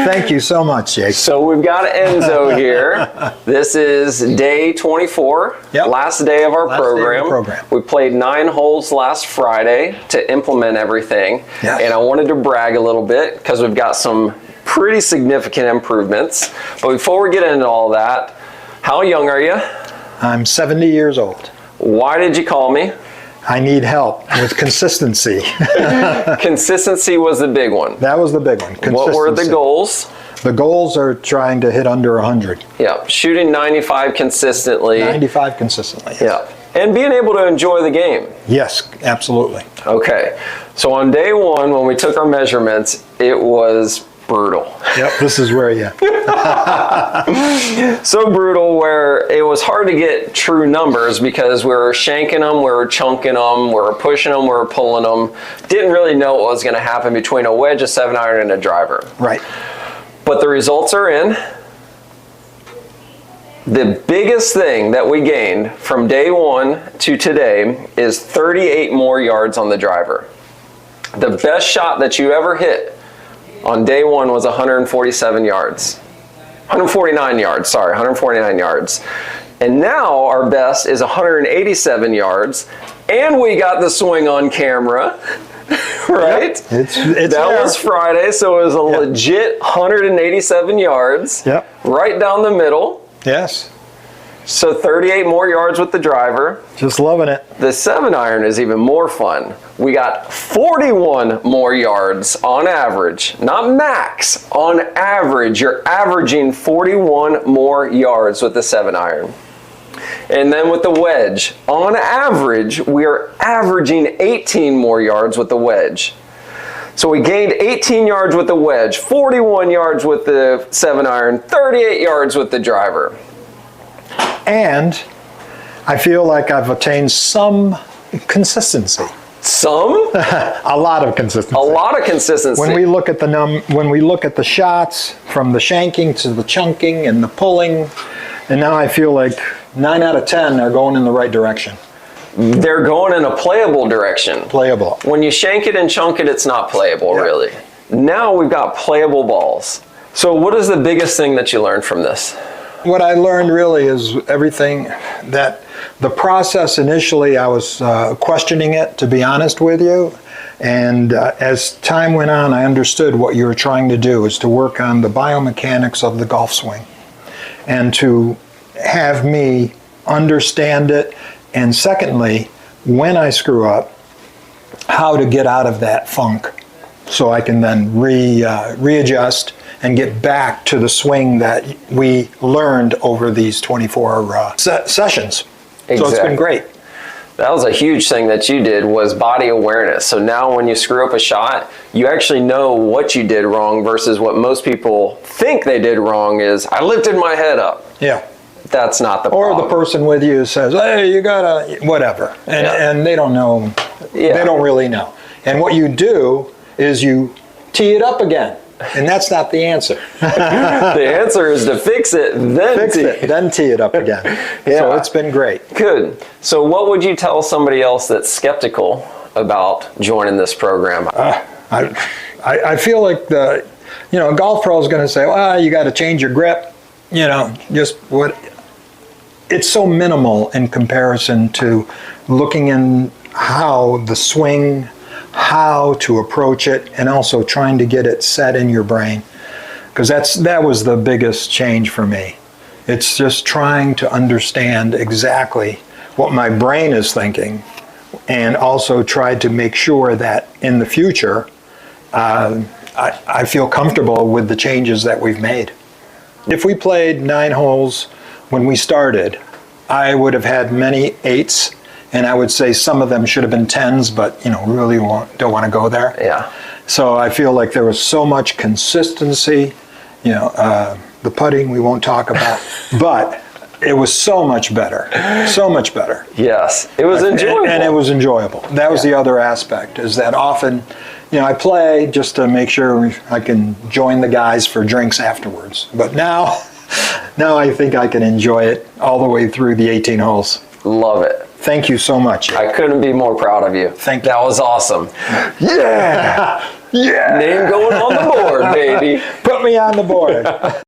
Thank you so much, Jake. So we've got Enzo here. This is day 24, last day of our program. We played 9 holes last Friday to implement everything. Yes. And I wanted to brag a little bit because we've got some pretty significant improvements. But before we get into all that, how young are you? I'm 70 years old. Why did you call me? I need help with consistency. Consistency was the big one. That was the big one. What were the goals? The goals are trying to hit under 100. Yeah, shooting 95 consistently. 95 consistently. Yes. Yeah, and being able to enjoy the game. Yes, absolutely. Okay, so on day 1, when we took our measurements, it was brutal. Yep, this is where so brutal where it was hard to get true numbers because we were shanking them, we were chunking them, we were pushing them, we were pulling them. Didn't really know what was going to happen between a wedge, a 7-iron, and a driver. Right. But the results are in. The biggest thing that we gained from day 1 to today is 38 more yards on the driver. The best shot that you ever hit on day 1 was 147 yards. 149 yards, sorry, 149 yards. And now our best is 187 yards, and we got the swing on camera, right? Yep. It's that was Friday, so it was a legit 187 yards, right down the middle. Yes. So 38 more yards with the driver. Just loving it. The 7-iron is even more fun. We got 41 more yards on average, not max, on average. You're averaging 41 more yards with the 7-iron. And then with the wedge, on average, we are averaging 18 more yards with the wedge. So we gained 18 yards with the wedge, 41 yards with the 7-iron, 38 yards with the driver. And I feel like I've attained some consistency. Some? A lot of consistency. A lot of consistency. When we look at the shots, from the shanking to the chunking and the pulling, and now I feel like 9 out of 10 are going in the right direction. They're going in a playable direction. Playable. When you shank it and chunk it, it's not playable, really. Now we've got playable balls. So what is the biggest thing that you learned from this? What I learned really is everything that the process initially, I was questioning it, to be honest with you. And as time went on, I understood what you were trying to do is to work on the biomechanics of the golf swing and to have me understand it. And secondly, when I screw up, how to get out of that funk so I can then readjust and get back to the swing that we learned over these 24 sessions. Exactly. So it's been great. That was a huge thing that you did, was body awareness. So now when you screw up a shot, you actually know what you did wrong versus what most people think they did wrong is, I lifted my head up. Yeah. That's not the problem. Or the person with you says, hey, you gotta, whatever. And they don't know, they don't really know. And what you do is you tee it up again. And that's not the answer. The answer is to fix it, then tee it up again. So it's been great. Good. So what would you tell somebody else that's skeptical about joining this program? I feel like a golf pro is going to say, well, you got to change your grip. Just what. It's so minimal in comparison to looking in how the swing, how to approach it, and also trying to get it set in your brain, because that was the biggest change for me. It's just trying to understand exactly what my brain is thinking, and also try to make sure that in the future I feel comfortable with the changes that we've made. If we played 9 holes when we started, I would have had many 8s. And I would say some of them should have been 10s, but really don't want to go there. Yeah. So I feel like there was so much consistency. The putting we won't talk about, but it was so much better. So much better. Yes, it was enjoyable. And it was enjoyable. That was the other aspect, is that often, I play just to make sure I can join the guys for drinks afterwards. But now I think I can enjoy it all the way through the 18 holes. Love it. Thank you so much. I couldn't be more proud of you. Thank you. That was awesome. Yeah! Yeah. Name going on the board, baby. Put me on the board.